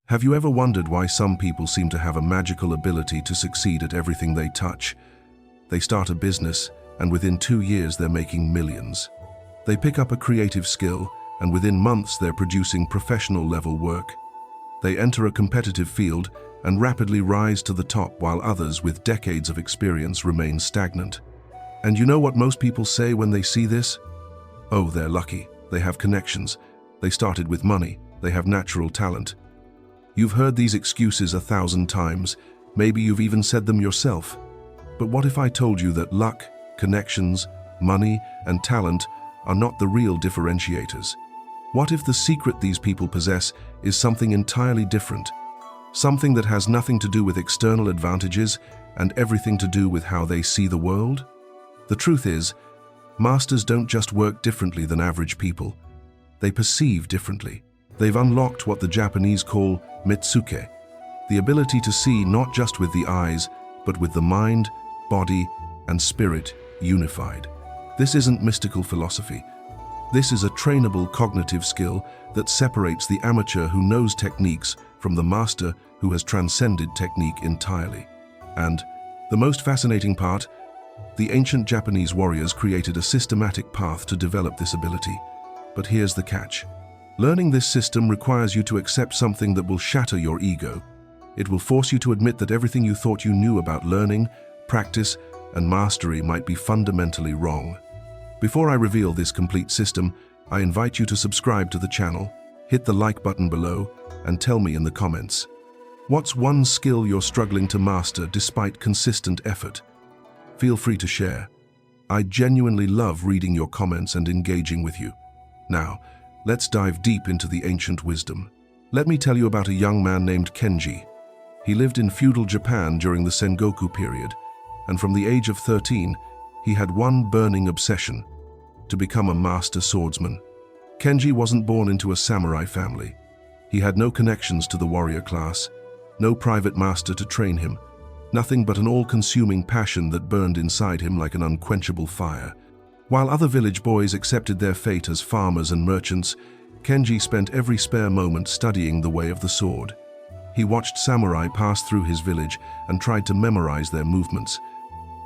Have you ever wondered why some people seem to have a magical ability to succeed at everything they touch? They start a business, and within 2 years they're making millions. They pick up a creative skill, and within months they're producing professional-level work. They enter a competitive field and rapidly rise to the top, while others with decades of experience remain stagnant. And you know what most people say when they see this? Oh, they're lucky. They have connections. They started with money. They have natural talent. You've heard these excuses 1,000 times. Maybe you've even said them yourself. But what if I told you that luck, connections, money, and talent are not the real differentiators? What if the secret these people possess is something entirely different? Something that has nothing to do with external advantages and everything to do with how they see the world? The truth is, masters don't just work differently than average people. They perceive differently. They've unlocked what the Japanese call mitsuke, the ability to see not just with the eyes, but with the mind, body, and spirit unified. This isn't mystical philosophy. This is a trainable cognitive skill that separates the amateur who knows techniques from the master who has transcended technique entirely. And the most fascinating part, the ancient Japanese warriors created a systematic path to develop this ability. But here's the catch. Learning this system requires you to accept something that will shatter your ego. It will force you to admit that everything you thought you knew about learning, practice, and mastery might be fundamentally wrong. Before I reveal this complete system, I invite you to subscribe to the channel, hit the like button below, and tell me in the comments. What's one skill you're struggling to master despite consistent effort? Feel free to share. I genuinely love reading your comments and engaging with you. Now, let's dive deep into the ancient wisdom. Let me tell you about a young man named Kenji. He lived in feudal Japan during the Sengoku period, and from the age of 13, he had one burning obsession: to become a master swordsman. Kenji wasn't born into a samurai family. He had no connections to the warrior class, no private master to train him, nothing but an all-consuming passion that burned inside him like an unquenchable fire. While other village boys accepted their fate as farmers and merchants, Kenji spent every spare moment studying the way of the sword. He watched samurai pass through his village and tried to memorize their movements.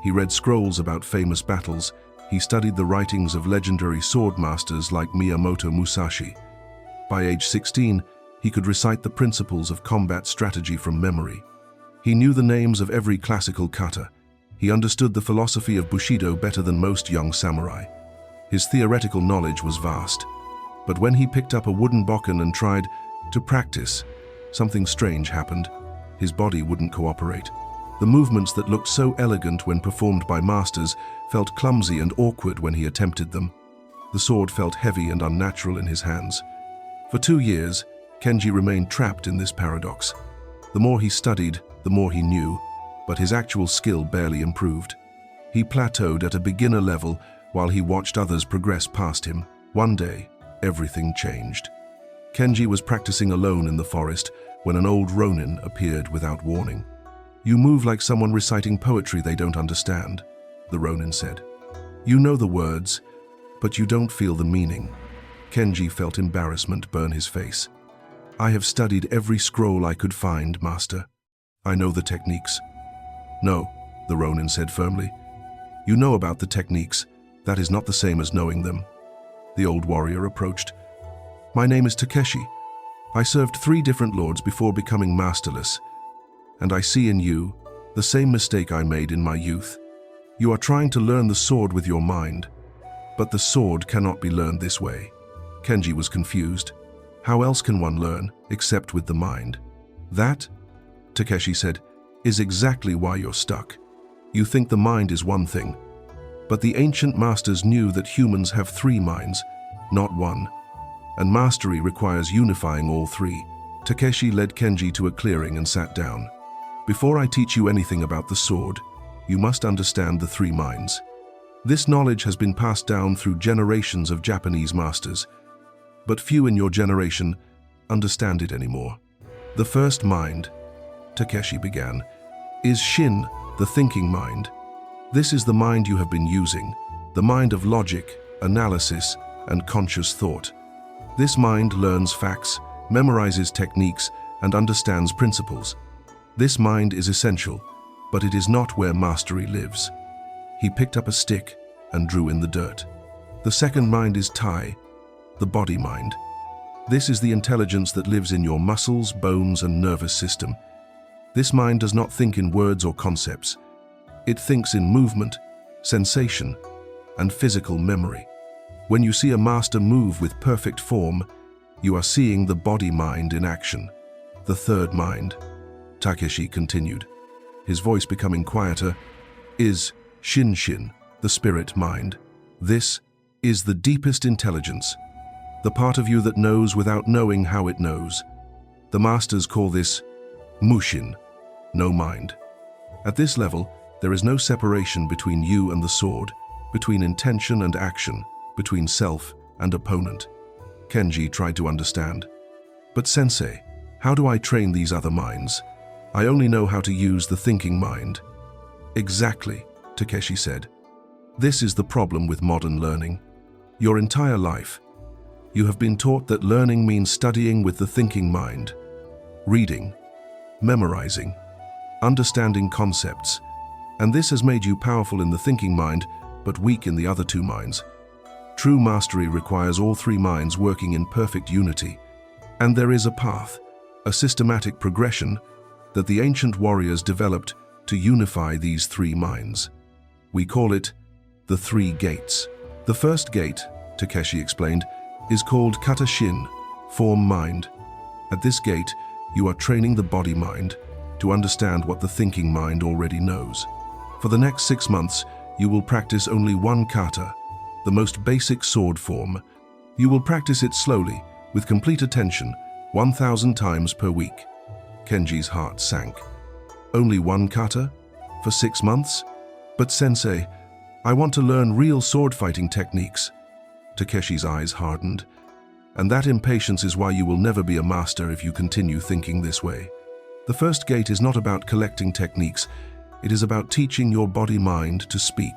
He read scrolls about famous battles. He studied the writings of legendary sword masters like Miyamoto Musashi. By age 16, he could recite the principles of combat strategy from memory. He knew the names of every classical kata. He understood the philosophy of Bushido better than most young samurai. His theoretical knowledge was vast. But when he picked up a wooden bokken and tried to practice, something strange happened. His body wouldn't cooperate. The movements that looked so elegant when performed by masters felt clumsy and awkward when he attempted them. The sword felt heavy and unnatural in his hands. For 2 years, Kenji remained trapped in this paradox. The more he studied, the more he knew, but his actual skill barely improved. He plateaued at a beginner level while he watched others progress past him. One day, everything changed. Kenji was practicing alone in the forest when an old ronin appeared without warning. "You move like someone reciting poetry they don't understand," the ronin said. "You know the words, but you don't feel the meaning." Kenji felt embarrassment burn his face. "I have studied every scroll I could find, master. I know the techniques." "No," the ronin said firmly. "You know about the techniques. That is not the same as knowing them." The old warrior approached. "My name is Takeshi. I served 3 different lords before becoming masterless. And I see in you the same mistake I made in my youth. You are trying to learn the sword with your mind, but the sword cannot be learned this way." Kenji was confused. "How else can one learn except with the mind?" "That," Takeshi said, "is exactly why you're stuck. You think the mind is one thing, but the ancient masters knew that humans have 3 minds, not one, and mastery requires unifying all 3. Takeshi led Kenji to a clearing and sat down. "Before I teach you anything about the sword, you must understand the 3 minds. This knowledge has been passed down through generations of Japanese masters, but few in your generation understand it anymore. The first mind," Takeshi began, "is Shin, the thinking mind. This is the mind you have been using, the mind of logic, analysis, and conscious thought. This mind learns facts, memorizes techniques, and understands principles. This mind is essential, but it is not where mastery lives. He picked up a stick and drew in the dirt. The second mind is Tai, the body mind. This is the intelligence that lives in your muscles, bones, and nervous system. This mind does not think in words or concepts. It thinks in movement, sensation, and physical memory. When you see a master move with perfect form, you are seeing the body mind in action. The third mind, Takeshi continued, his voice becoming quieter, is Shin, the spirit mind. This is the deepest intelligence, the part of you that knows without knowing how it knows. The masters call this mushin, no mind. At this level, there is no separation between you and the sword, between intention and action, between self and opponent. Kenji tried to understand. But sensei, how do I train these other minds? I only know how to use the thinking mind. Exactly, Takeshi said. This is the problem with modern learning. Your entire life, you have been taught that learning means studying with the thinking mind, reading, memorizing, understanding concepts, and this has made you powerful in the thinking mind, but weak in the other two minds. True mastery requires all three minds working in perfect unity, and there is a path, a systematic progression that the ancient warriors developed to unify these three minds. We call it the three gates. The first gate, Takeshi explained, is called Kata Shin, form mind. At this gate, you are training the body mind to understand what the thinking mind already knows. For the next 6 months, you will practice only one kata, the most basic sword form. You will practice it slowly, with complete attention, 1,000 times per week. Kenji's heart sank. Only one kata? For 6 months? But sensei, I want to learn real sword fighting techniques. Takeshi's eyes hardened. And that impatience is why you will never be a master if you continue thinking this way. The first gate is not about collecting techniques. It is about teaching your body mind to speak.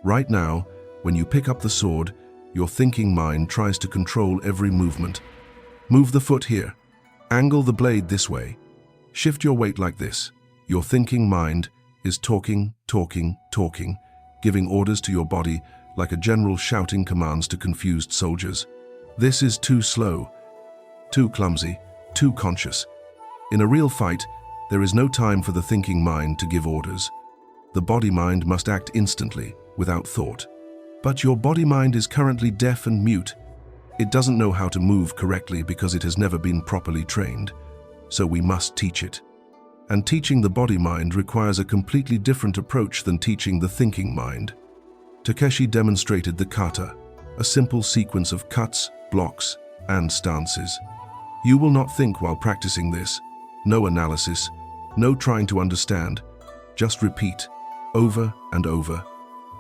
Right now, when you pick up the sword, your thinking mind tries to control every movement. Move the foot here. Angle the blade this way. Shift your weight like this. Your thinking mind is talking, giving orders to your body like a general shouting commands to confused soldiers. This is too slow, too clumsy, too conscious. In a real fight, there is no time for the thinking mind to give orders. The body mind must act instantly, without thought. But your body mind is currently deaf and mute. It doesn't know how to move correctly because it has never been properly trained. So we must teach it. And teaching the body mind requires a completely different approach than teaching the thinking mind. Takeshi demonstrated the kata, a simple sequence of cuts, blocks, and stances. You will not think while practicing this. No analysis, no trying to understand. Just repeat, over and over.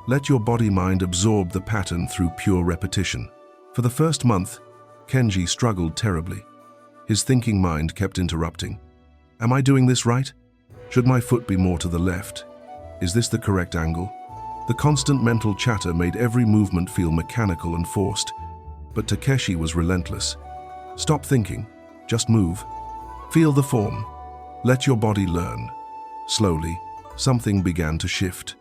Let your body-mind absorb the pattern through pure repetition. For the first month, Kenji struggled terribly. His thinking mind kept interrupting. Am I doing this right? Should my foot be more to the left? Is this the correct angle? The constant mental chatter made every movement feel mechanical and forced. But Takeshi was relentless. Stop thinking. Just move. Feel the form. Let your body learn. Slowly, something began to shift.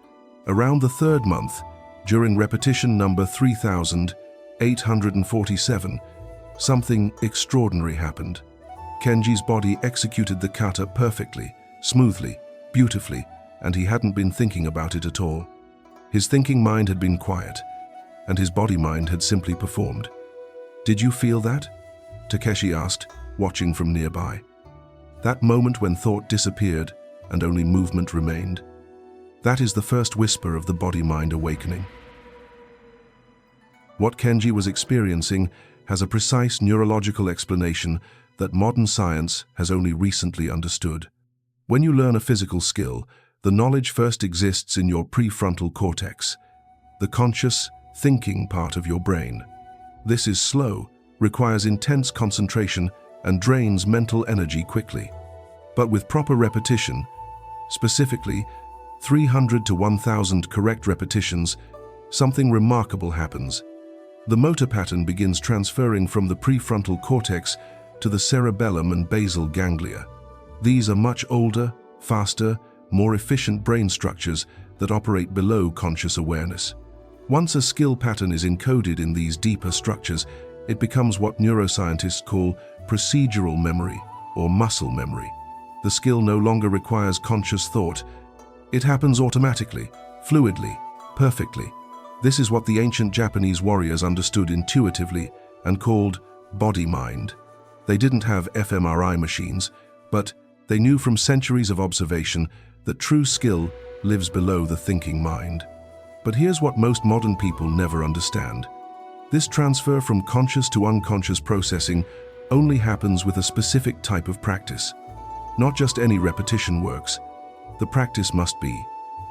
Around the third month, during repetition number 3,847, something extraordinary happened. Kenji's body executed the kata perfectly, smoothly, beautifully, and he hadn't been thinking about it at all. His thinking mind had been quiet, and his body mind had simply performed. Did you feel that? Takeshi asked, watching from nearby. That moment when thought disappeared and only movement remained. That is the first whisper of the body-mind awakening. What Kenji was experiencing has a precise neurological explanation that modern science has only recently understood. When you learn a physical skill, the knowledge first exists in your prefrontal cortex, the conscious, thinking part of your brain. This is slow, requires intense concentration, and drains mental energy quickly. But with proper repetition, specifically 300 to 1,000 correct repetitions, something remarkable happens. The motor pattern begins transferring from the prefrontal cortex to the cerebellum and basal ganglia. These are much older, faster, more efficient brain structures that operate below conscious awareness. Once a skill pattern is encoded in these deeper structures, it becomes what neuroscientists call procedural memory or muscle memory. The skill no longer requires conscious thought. It happens automatically, fluidly, perfectly. This is what the ancient Japanese warriors understood intuitively and called body-mind. They didn't have fMRI machines, but they knew from centuries of observation that true skill lives below the thinking mind. But here's what most modern people never understand. This transfer from conscious to unconscious processing only happens with a specific type of practice. Not just any repetition works. The practice must be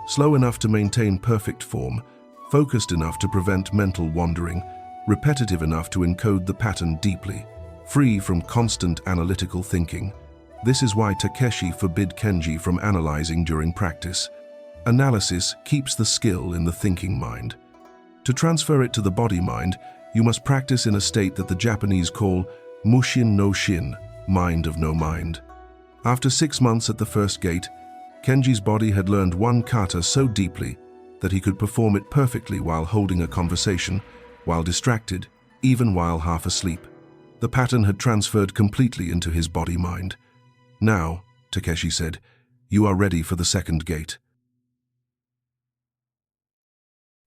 slow enough to maintain perfect form, focused enough to prevent mental wandering, repetitive enough to encode the pattern deeply, free from constant analytical thinking. This is why Takeshi forbid Kenji from analyzing during practice. Analysis keeps the skill in the thinking mind. To transfer it to the body mind, you must practice in a state that the Japanese call mushin no Shin, mind of no mind. After 6 months at the first gate, Kenji's body had learned one kata so deeply that he could perform it perfectly while holding a conversation, while distracted, even while half asleep. The pattern had transferred completely into his body-mind. Now, Takeshi said, you are ready for the second gate.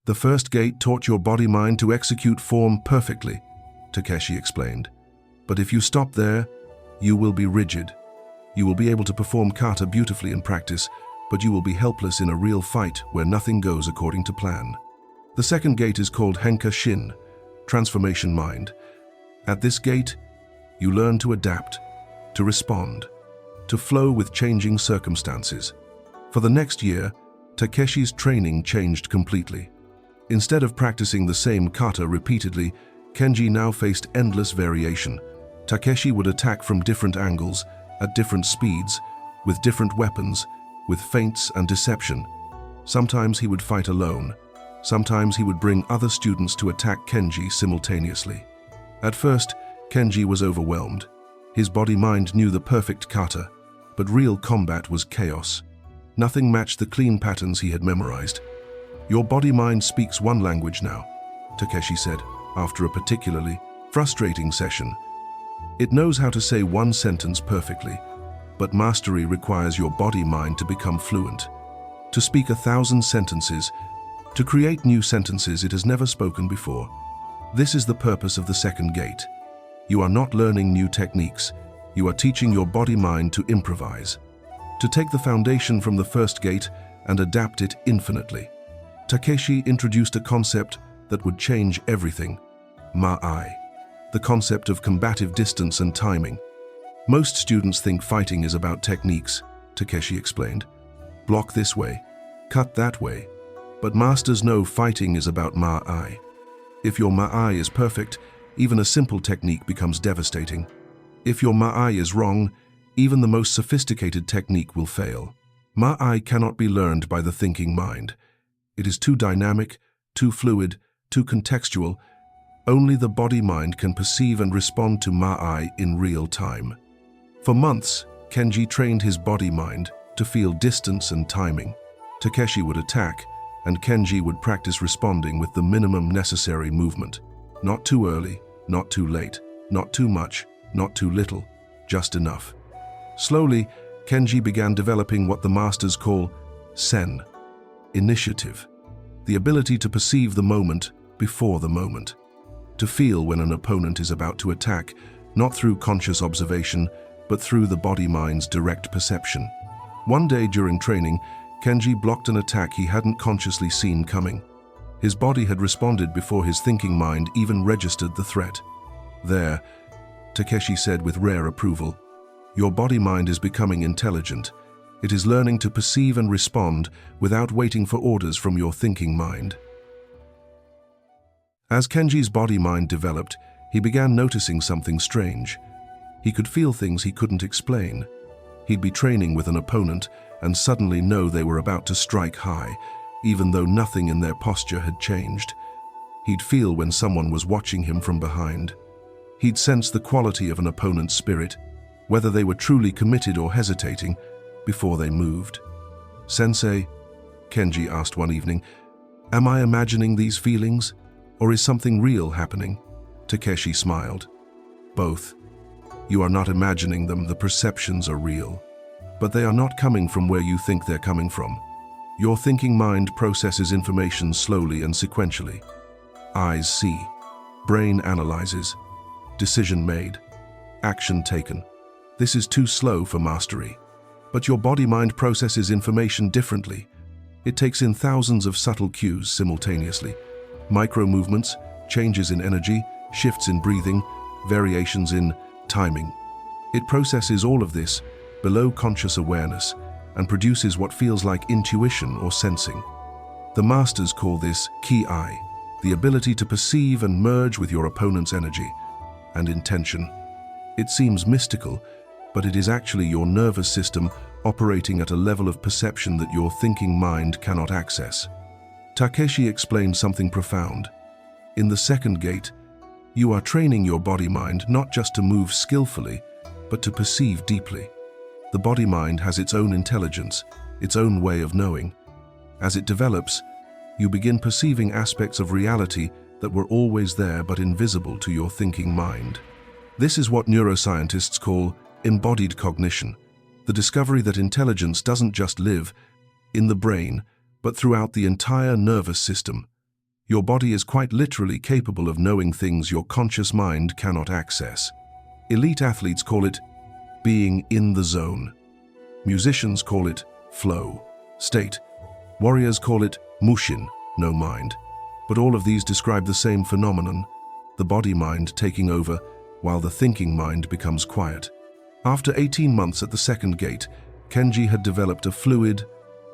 The first gate taught your body-mind to execute form perfectly, Takeshi explained. But if you stop there, you will be rigid. You will be able to perform kata beautifully in practice, but you will be helpless in a real fight where nothing goes according to plan. The second gate is called Henka Shin, transformation mind. At this gate, you learn to adapt, to respond, to flow with changing circumstances. For the next year, Takeshi's training changed completely. Instead of practicing the same kata repeatedly, Kenji now faced endless variation. Takeshi would attack from different angles, at different speeds, with different weapons, with feints and deception. Sometimes he would fight alone. Sometimes he would bring other students to attack Kenji simultaneously. At first, Kenji was overwhelmed. His body-mind knew the perfect kata, but real combat was chaos. Nothing matched the clean patterns he had memorized. Your body-mind speaks one language now, Takeshi said, after a particularly frustrating session. It knows how to say one sentence perfectly, but mastery requires your body-mind to become fluent, to speak 1,000 sentences, to create new sentences it has never spoken before. This is the purpose of the second gate. You are not learning new techniques. You are teaching your body-mind to improvise, to take the foundation from the first gate and adapt it infinitely. Takeshi introduced a concept that would change everything: ma'ai, the concept of combative distance and timing. Most students think fighting is about techniques, Takeshi explained. Block this way, cut that way. But masters know fighting is about ma'ai. If your ma'ai is perfect, even a simple technique becomes devastating. If your ma'ai is wrong, even the most sophisticated technique will fail. Ma'ai cannot be learned by the thinking mind. It is too dynamic, too fluid, too contextual. Only the body-mind can perceive and respond to ma'ai in real time. For months, Kenji trained his body-mind to feel distance and timing. Takeshi would attack, and Kenji would practice responding with the minimum necessary movement. Not too early, not too late, not too much, not too little, just enough. Slowly, Kenji began developing what the masters call sen, initiative, the ability to perceive the moment before the moment, to feel when an opponent is about to attack, not through conscious observation, but through the body-mind's direct perception. One day during training, Kenji blocked an attack he hadn't consciously seen coming. His body had responded before his thinking mind even registered the threat. There, Takeshi said with rare approval, your body-mind is becoming intelligent. It is learning to perceive and respond without waiting for orders from your thinking mind. As Kenji's body-mind developed, he began noticing something strange. He could feel things he couldn't explain. He'd be training with an opponent and suddenly know they were about to strike high, even though nothing in their posture had changed. He'd feel when someone was watching him from behind. He'd sense the quality of an opponent's spirit, whether they were truly committed or hesitating, before they moved. "Sensei," Kenji asked one evening, "am I imagining these feelings, or is something real happening?" Takeshi smiled. "Both. You are not imagining them, the perceptions are real. But they are not coming from where you think they're coming from. Your thinking mind processes information slowly and sequentially. Eyes see, brain analyzes, decision made, action taken. This is too slow for mastery. But your body-mind processes information differently. It takes in thousands of subtle cues simultaneously. Micro-movements, changes in energy, shifts in breathing, variations in timing. It processes all of this below conscious awareness and produces what feels like intuition or sensing. The masters call this ki-eye, the ability to perceive and merge with your opponent's energy and intention. It seems mystical, but it is actually your nervous system operating at a level of perception that your thinking mind cannot access. Takeshi explained something profound. In the second gate, you are training your body-mind not just to move skillfully, but to perceive deeply. The body-mind has its own intelligence, its own way of knowing. As it develops, you begin perceiving aspects of reality that were always there but invisible to your thinking mind. This is what neuroscientists call embodied cognition, the discovery that intelligence doesn't just live in the brain, but throughout the entire nervous system. Your body is quite literally capable of knowing things your conscious mind cannot access. Elite athletes call it being in the zone. Musicians call it flow, state. Warriors call it mushin, no mind. But all of these describe the same phenomenon, the body-mind taking over while the thinking mind becomes quiet. After 18 months at the second gate, Kenji had developed a fluid,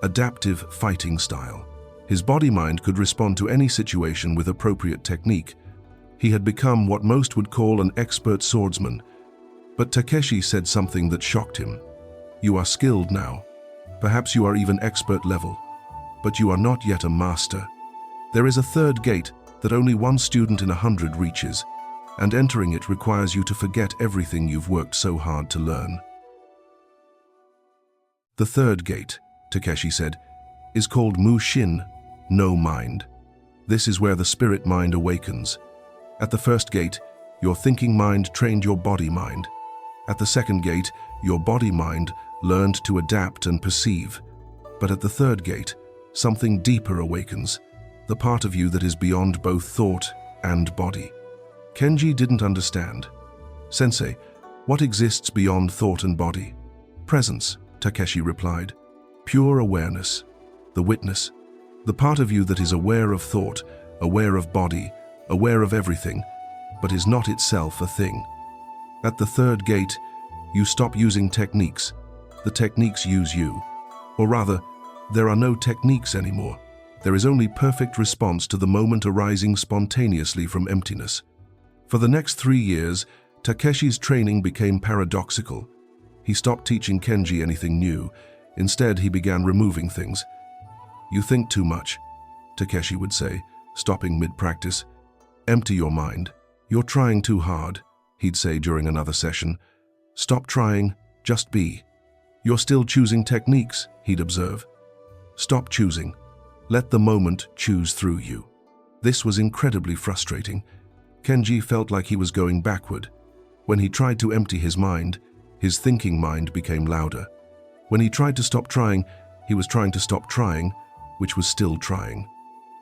adaptive fighting style. His body-mind could respond to any situation with appropriate technique. He had become what most would call an expert swordsman. But Takeshi said something that shocked him. "You are skilled now. Perhaps you are even expert level. But you are not yet a master. There is a third gate that only one student in 100 reaches, and entering it requires you to forget everything you've worked so hard to learn." The third gate, Takeshi said, is called mushin, no mind. This is where the spirit mind awakens. At the first gate, your thinking mind trained your body mind. At the second gate, your body mind learned to adapt and perceive. But at the third gate, something deeper awakens, the part of you that is beyond both thought and body. Kenji didn't understand. "Sensei, what exists beyond thought and body?" "Presence," Takeshi replied. "Pure awareness. The witness. The part of you that is aware of thought, aware of body, aware of everything, but is not itself a thing. At the third gate, you stop using techniques. The techniques use you. Or rather, there are no techniques anymore. There is only perfect response to the moment arising spontaneously from emptiness." For the next 3 years, Takeshi's training became paradoxical. He stopped teaching Kenji anything new. Instead, he began removing things. "You think too much," Takeshi would say, stopping mid-practice. "Empty your mind. You're trying too hard," he'd say during another session. "Stop trying, just be." "You're still choosing techniques," he'd observe. "Stop choosing. Let the moment choose through you." This was incredibly frustrating. Kenji felt like he was going backward. When he tried to empty his mind, his thinking mind became louder. When he tried to stop trying, he was trying to stop trying, which was still trying.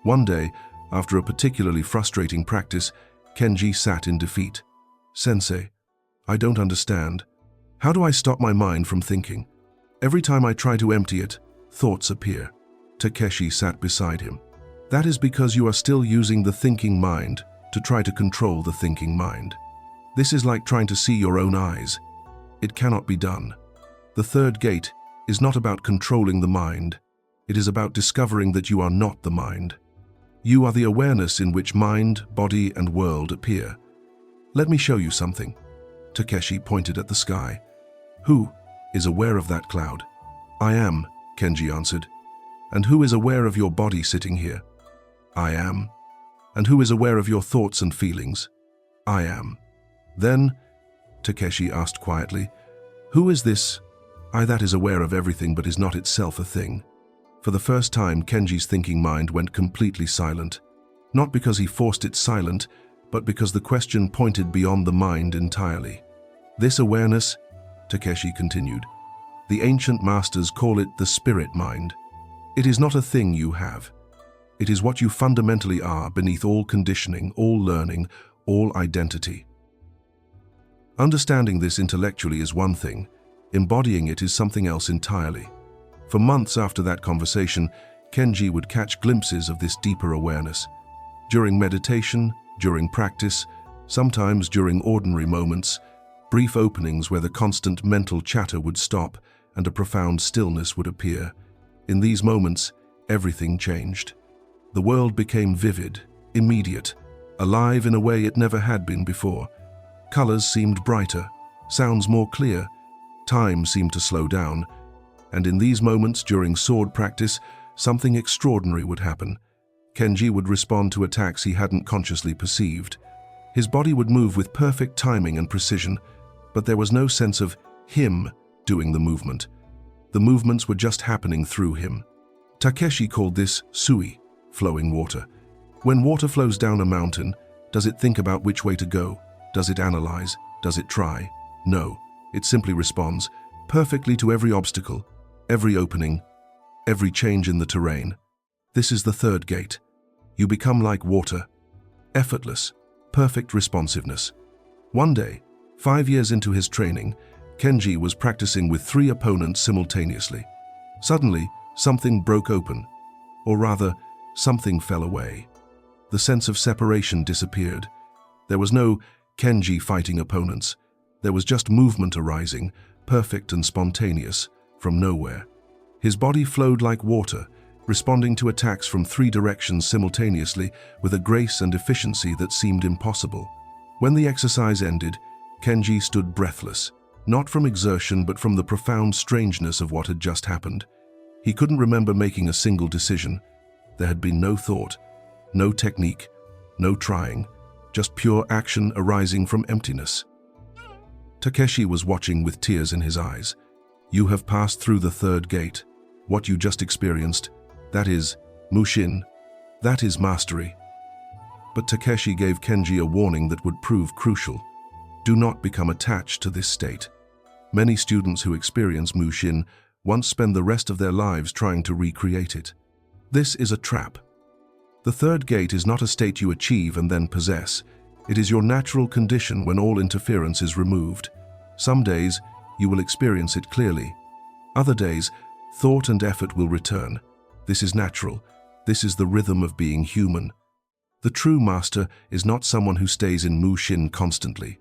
One day, after a particularly frustrating practice, Kenji sat in defeat. "Sensei, I don't understand. How do I stop my mind from thinking? Every time I try to empty it, thoughts appear." Takeshi sat beside him. "That is because you are still using the thinking mind to try to control the thinking mind. This is like trying to see your own eyes. It cannot be done. The third gate is not about controlling the mind. It is about discovering that you are not the mind. You are the awareness in which mind, body, and world appear. Let me show you something." Takeshi pointed at the sky. "Who is aware of that cloud?" "I am," Kenji answered. "And who is aware of your body sitting here?" "I am." "And who is aware of your thoughts and feelings?" "I am." Then, Takeshi asked quietly, "Who is this I that is aware of everything but is not itself a thing?" For the first time, Kenji's thinking mind went completely silent. Not because he forced it silent, but because the question pointed beyond the mind entirely. "This awareness," Takeshi continued, "the ancient masters call it the spirit mind. It is not a thing you have. It is what you fundamentally are beneath all conditioning, all learning, all identity." Understanding this intellectually is one thing. Embodying it is something else entirely. For months after that conversation, Kenji would catch glimpses of this deeper awareness. During meditation, during practice, sometimes during ordinary moments, brief openings where the constant mental chatter would stop and a profound stillness would appear. In these moments, everything changed. The world became vivid, immediate, alive in a way it never had been before. Colors seemed brighter, sounds more clear, time seemed to slow down, and in these moments during sword practice, something extraordinary would happen. Kenji would respond to attacks he hadn't consciously perceived. His body would move with perfect timing and precision, but there was no sense of him doing the movement. The movements were just happening through him. Takeshi called this sui, flowing water. When water flows down a mountain, does it think about which way to go? Does it analyze? Does it try? No, it simply responds perfectly to every obstacle, every opening, every change in the terrain. This is the third gate. You become like water, effortless, perfect responsiveness. One day, 5 years into his training, Kenji was practicing with 3 opponents simultaneously. Suddenly, something broke open, or rather, something fell away. The sense of separation disappeared. There was no Kenji fighting opponents. There was just movement arising, perfect and spontaneous, from nowhere. His body flowed like water, responding to attacks from 3 directions simultaneously with a grace and efficiency that seemed impossible. When the exercise ended, Kenji stood breathless, not from exertion but from the profound strangeness of what had just happened. He couldn't remember making a single decision. There had been no thought, no technique, no trying, just pure action arising from emptiness. Takeshi was watching with tears in his eyes. "You have passed through the third gate. What you just experienced, that is mushin. That is mastery." But Takeshi gave Kenji a warning that would prove crucial. Do not become attached to this state. Many students who experience mushin once spend the rest of their lives trying to recreate it. This is a trap. The third gate is not a state you achieve and then possess. It is your natural condition when all interference is removed. Some days, you will experience it clearly. Other days, thought and effort will return. This is natural. This is the rhythm of being human. The true master is not someone who stays in mushin constantly.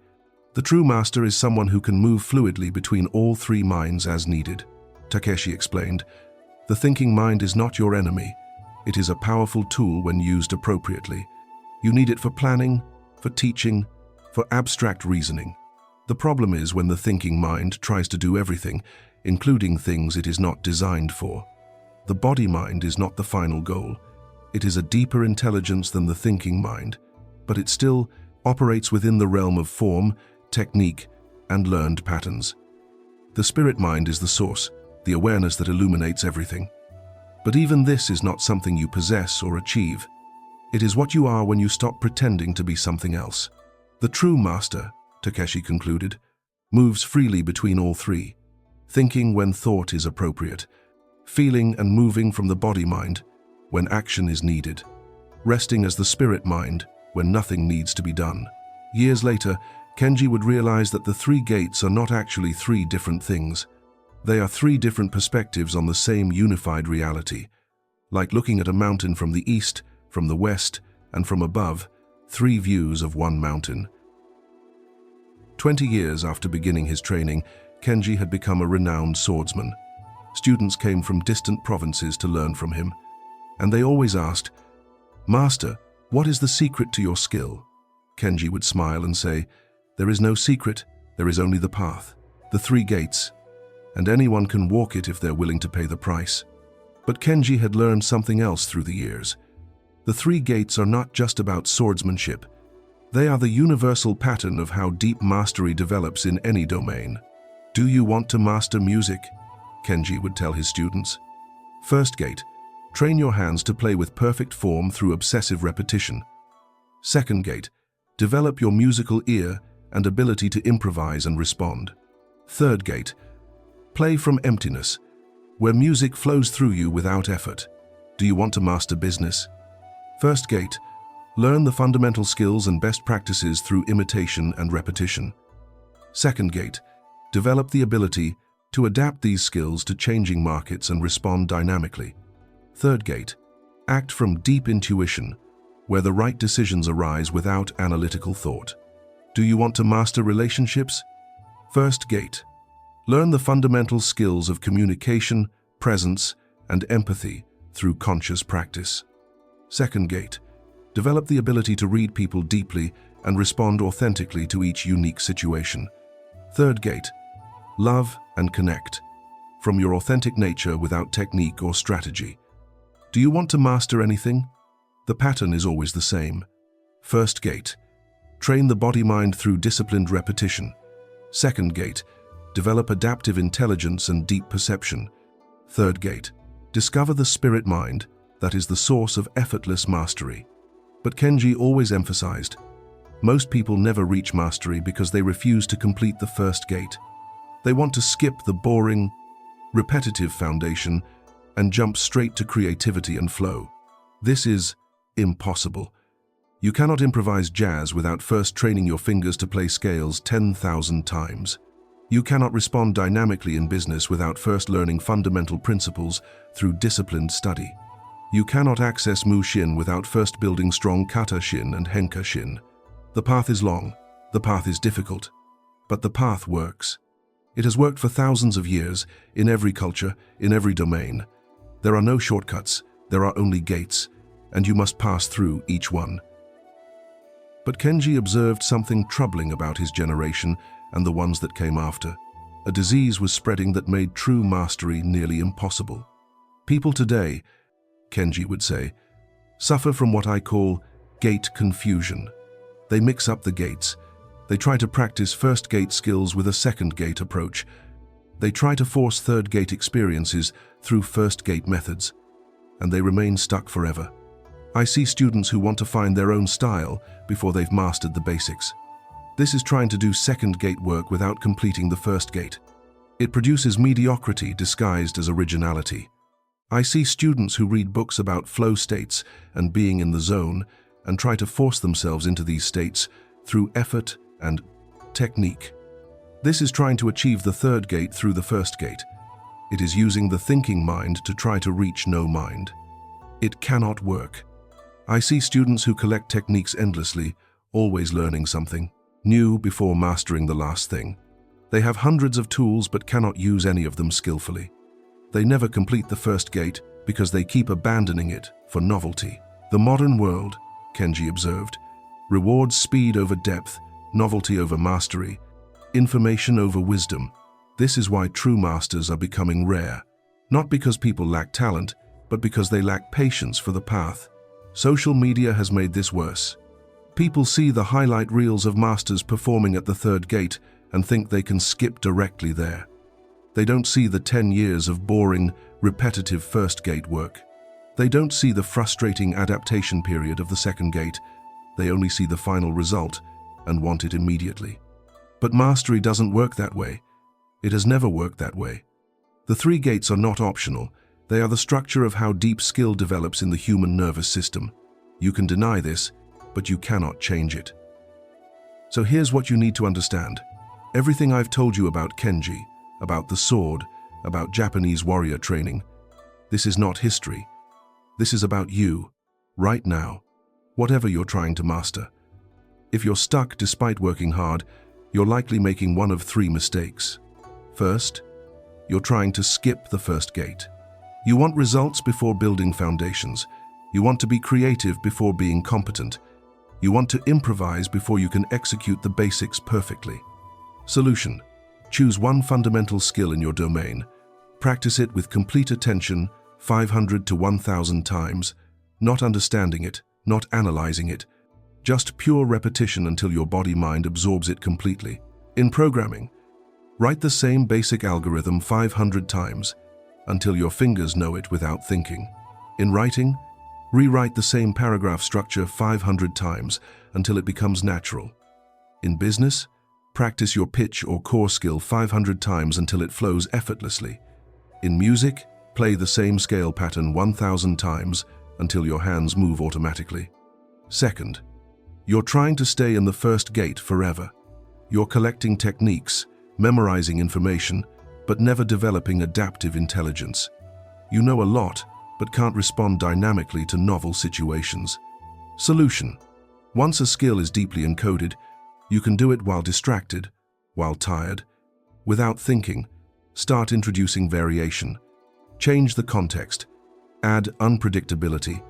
The true master is someone who can move fluidly between all 3 minds as needed. Takeshi explained, "The thinking mind is not your enemy. It is a powerful tool when used appropriately. You need it for planning, for teaching, for abstract reasoning. The problem is when the thinking mind tries to do everything, including things it is not designed for. The body mind is not the final goal. It is a deeper intelligence than the thinking mind, but it still operates within the realm of form, technique, and learned patterns. The spirit mind is the source, the awareness that illuminates everything. But even this is not something you possess or achieve. It is what you are when you stop pretending to be something else. The true master," Takeshi concluded, "moves freely between all 3, thinking when thought is appropriate, feeling and moving from the body mind when action is needed, resting as the spirit mind when nothing needs to be done." Years later, Kenji would realize that the 3 gates are not actually 3 different things. They are 3 different perspectives on the same unified reality. Like looking at a mountain from the east, from the west, and from above, 3 views of one mountain. 20 years after beginning his training, Kenji had become a renowned swordsman. Students came from distant provinces to learn from him, and they always asked, "Master, what is the secret to your skill?" Kenji would smile and say, "There is no secret, there is only the path, the 3 gates, and anyone can walk it if they're willing to pay the price." But Kenji had learned something else through the years. The 3 gates are not just about swordsmanship. They are the universal pattern of how deep mastery develops in any domain. Do you want to master music? Kenji would tell his students. First gate, train your hands to play with perfect form through obsessive repetition. Second gate, develop your musical ear and ability to improvise and respond. Third gate, play from emptiness, where music flows through you without effort. Do you want to master business? First gate, learn the fundamental skills and best practices through imitation and repetition. Second gate, develop the ability to adapt these skills to changing markets and respond dynamically. Third gate, act from deep intuition, where the right decisions arise without analytical thought. Do you want to master relationships? First gate, learn the fundamental skills of communication, presence, and empathy through conscious practice. Second gate, develop the ability to read people deeply and respond authentically to each unique situation. Third gate, love and connect from your authentic nature without technique or strategy. Do you want to master anything? The pattern is always the same. First gate, train the body-mind through disciplined repetition. Second gate, develop adaptive intelligence and deep perception. Third gate, discover the spirit mind that is the source of effortless mastery. But Kenji always emphasized, most people never reach mastery because they refuse to complete the first gate. They want to skip the boring, repetitive foundation and jump straight to creativity and flow. This is impossible. You cannot improvise jazz without first training your fingers to play scales 10,000 times. You cannot respond dynamically in business without first learning fundamental principles through disciplined study. You cannot access mushin without first building strong kata shin and henka shin. The path is long, the path is difficult, but the path works. It has worked for thousands of years, in every culture, in every domain. There are no shortcuts, there are only gates, and you must pass through each one. But Kenji observed something troubling about his generation and the ones that came after. A disease was spreading that made true mastery nearly impossible. People today, Kenji would say, suffer from what I call gate confusion. They mix up the gates. They try to practice first gate skills with a second gate approach. They try to force third gate experiences through first gate methods, and they remain stuck forever. I see students who want to find their own style before they've mastered the basics. This is trying to do second gate work without completing the first gate. It produces mediocrity disguised as originality. I see students who read books about flow states and being in the zone and try to force themselves into these states through effort and technique. This is trying to achieve the third gate through the first gate. It is using the thinking mind to try to reach no mind. It cannot work. I see students who collect techniques endlessly, always learning something new before mastering the last thing. They have hundreds of tools but cannot use any of them skillfully. They never complete the first gate because they keep abandoning it for novelty. The modern world, Kenji observed, rewards speed over depth, novelty over mastery, information over wisdom. This is why true masters are becoming rare. Not because people lack talent, but because they lack patience for the path. Social media has made this worse. People see the highlight reels of masters performing at the third gate and think they can skip directly there. They don't see the 10 years of boring, repetitive first gate work. They don't see the frustrating adaptation period of the second gate. They only see the final result and want it immediately. But mastery doesn't work that way. It has never worked that way. The 3 gates are not optional. They are the structure of how deep skill develops in the human nervous system. You can deny this, but you cannot change it. So here's what you need to understand. Everything I've told you about Kenji, about the sword, about Japanese warrior training, this is not history. This is about you, right now, whatever you're trying to master. If you're stuck despite working hard, you're likely making one of 3 mistakes. First, you're trying to skip the first gate. You want results before building foundations. You want to be creative before being competent. You want to improvise before you can execute the basics perfectly. Solution: choose one fundamental skill in your domain. Practice it with complete attention 500 to 1,000 times, not understanding it, not analyzing it, Just pure repetition until your body-mind absorbs it completely. In programming, write the same basic algorithm 500 times until your fingers know it without thinking. In writing, rewrite the same paragraph structure 500 times until it becomes natural. In business, practice your pitch or core skill 500 times until it flows effortlessly. In music, play the same scale pattern 1,000 times until your hands move automatically. Second, you're trying to stay in the first gate forever. You're collecting techniques, memorizing information, but never developing adaptive intelligence. You know a lot, but can't respond dynamically to novel situations. Solution: once a skill is deeply encoded, you can do it while distracted, while tired, without thinking. Start introducing variation. Change the context. Add unpredictability.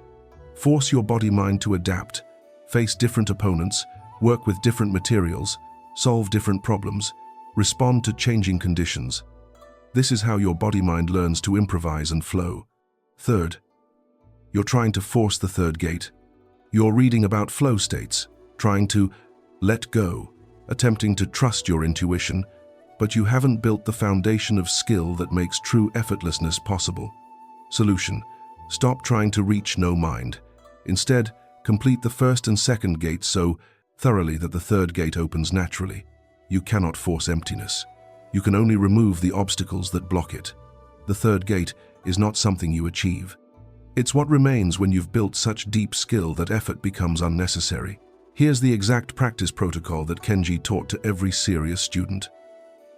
Force your body-mind to adapt. Face different opponents, work with different materials, solve different problems, respond to changing conditions. This is how your body-mind learns to improvise and flow. Third, you're trying to force the third gate. You're reading about flow states, trying to let go, attempting to trust your intuition, but you haven't built the foundation of skill that makes true effortlessness possible. Solution: stop trying to reach no mind. Instead, complete the first and second gates so thoroughly that the third gate opens naturally. You cannot force emptiness. You can only remove the obstacles that block it. The third gate is not something you achieve. It's what remains when you've built such deep skill that effort becomes unnecessary. Here's the exact practice protocol that Kenji taught to every serious student.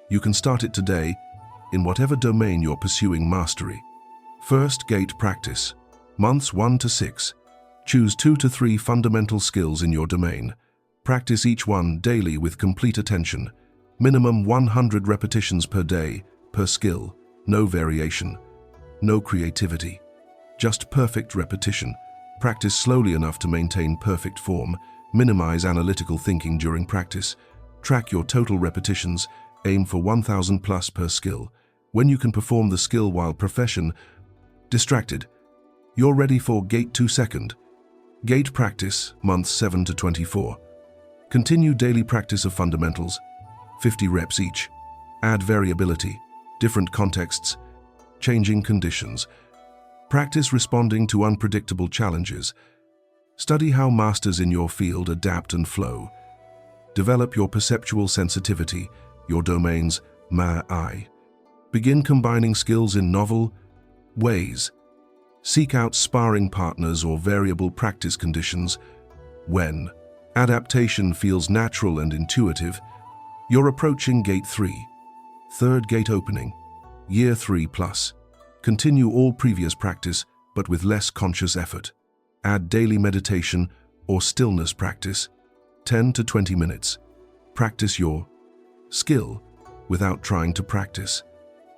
You can start it today in whatever domain you're pursuing mastery. First gate practice. Months 1 to 6. Choose 2 to 3 fundamental skills in your domain. Practice each one daily with complete attention. Minimum 100 repetitions per day, per skill. No variation. No creativity. Just perfect repetition. Practice slowly enough to maintain perfect form. Minimize analytical thinking during practice. Track your total repetitions. Aim for 1,000 plus per skill. When you can perform the skill while distracted, you're ready for Gate 2 second. Gate practice, months 7 to 24. Continue daily practice of fundamentals, 50 reps each. Add variability, different contexts, changing conditions. Practice responding to unpredictable challenges. Study how masters in your field adapt and flow. Develop your perceptual sensitivity, your domain's eye. Begin combining skills in novel ways. Seek out sparring partners or variable practice conditions. When adaptation feels natural and intuitive, you're approaching Gate 3. Third gate opening, Year 3 plus. Continue all previous practice, but with less conscious effort. Add daily meditation or stillness practice, 10 to 20 minutes. Practice your skill without trying to practice.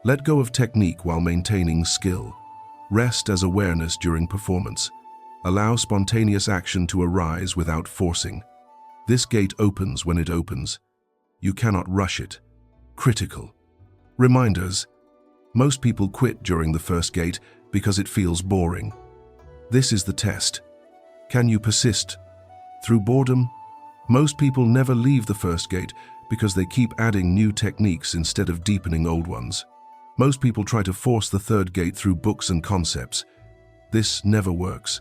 Let go of technique while maintaining skill. Rest as awareness during performance. Allow spontaneous action to arise without forcing. This gate opens when it opens. You cannot rush it. Critical. Reminders. Most people quit during the first gate because it feels boring. This is the test. Can you persist through boredom? Most people never leave the first gate because they keep adding new techniques instead of deepening old ones. Most people try to force the third gate through books and concepts. This never works.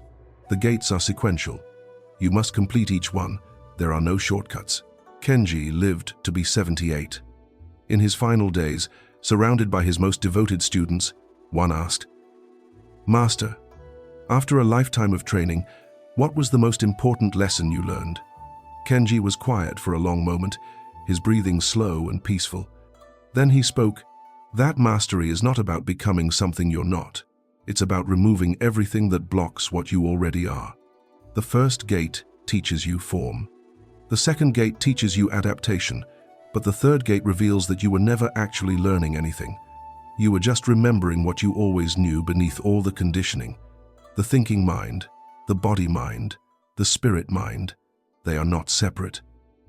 The gates are sequential. You must complete each one. There are no shortcuts. Kenji lived to be 78. In his final days, surrounded by his most devoted students, one asked, "Master, after a lifetime of training, what was the most important lesson you learned?" Kenji was quiet for a long moment, his breathing slow and peaceful. Then he spoke, "That mastery is not about becoming something you're not. It's about removing everything that blocks what you already are. The first gate teaches you form. The second gate teaches you adaptation, but the third gate reveals that you were never actually learning anything. You were just remembering what you always knew beneath all the conditioning. The thinking mind, the body mind, the spirit mind, they are not separate.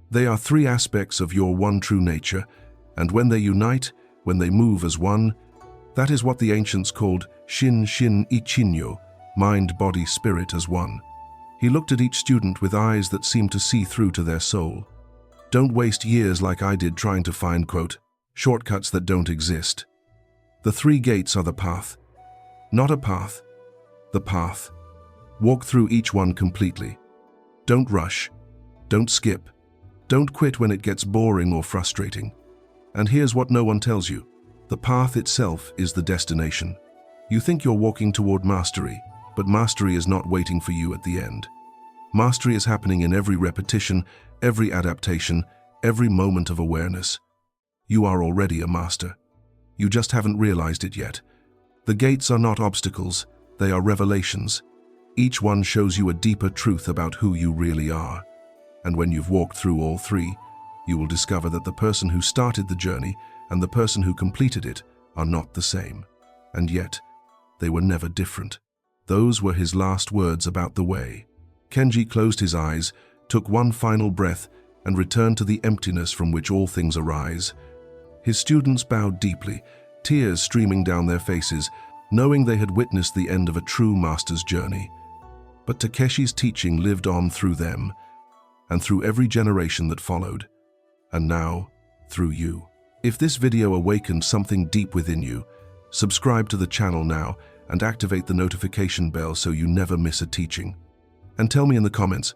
They are three aspects of your one true nature, and when they unite, when they move as one, that is what the ancients called Shin Shin Ichinyo, mind, body, spirit as one. He looked at each student with eyes that seemed to see through to their soul. Don't waste years like I did trying to find, quote, shortcuts that don't exist. The 3 gates are the path. Not a path. The path. Walk through each one completely. Don't rush. Don't skip. Don't quit when it gets boring or frustrating. And here's what no one tells you. The path itself is the destination. You think you're walking toward mastery, but mastery is not waiting for you at the end. Mastery is happening in every repetition, every adaptation, every moment of awareness. You are already a master. You just haven't realized it yet. The gates are not obstacles, they are revelations. Each one shows you a deeper truth about who you really are. And when you've walked through all 3, you will discover that the person who started the journey and the person who completed it are not the same. And yet, they were never different. Those were his last words about the way. Kenji closed his eyes, took one final breath, and returned to the emptiness from which all things arise. His students bowed deeply, tears streaming down their faces, knowing they had witnessed the end of a true master's journey. But Takeshi's teaching lived on through them, and through every generation that followed, and now, through you. If this video awakened something deep within you, subscribe to the channel now and activate the notification bell so you never miss a teaching. And tell me in the comments,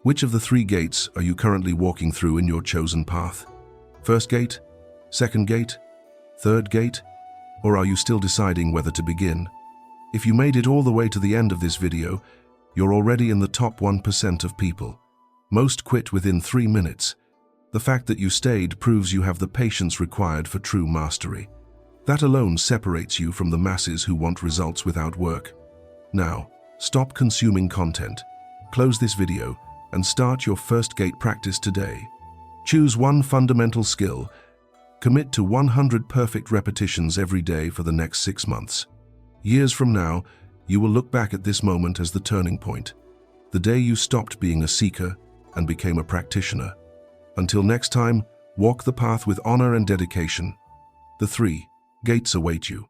which of the 3 gates are you currently walking through in your chosen path? First gate? Second gate? Third gate? Or are you still deciding whether to begin? If you made it all the way to the end of this video, you're already in the top 1% of people. Most quit within 3 minutes. The fact that you stayed proves you have the patience required for true mastery. That alone separates you from the masses who want results without work. Now, stop consuming content. Close this video and start your first gate practice today. Choose one fundamental skill. Commit to 100 perfect repetitions every day for the next 6 months. Years from now, you will look back at this moment as the turning point. The day you stopped being a seeker and became a practitioner. Until next time, walk the path with honor and dedication. The 3 gates await you.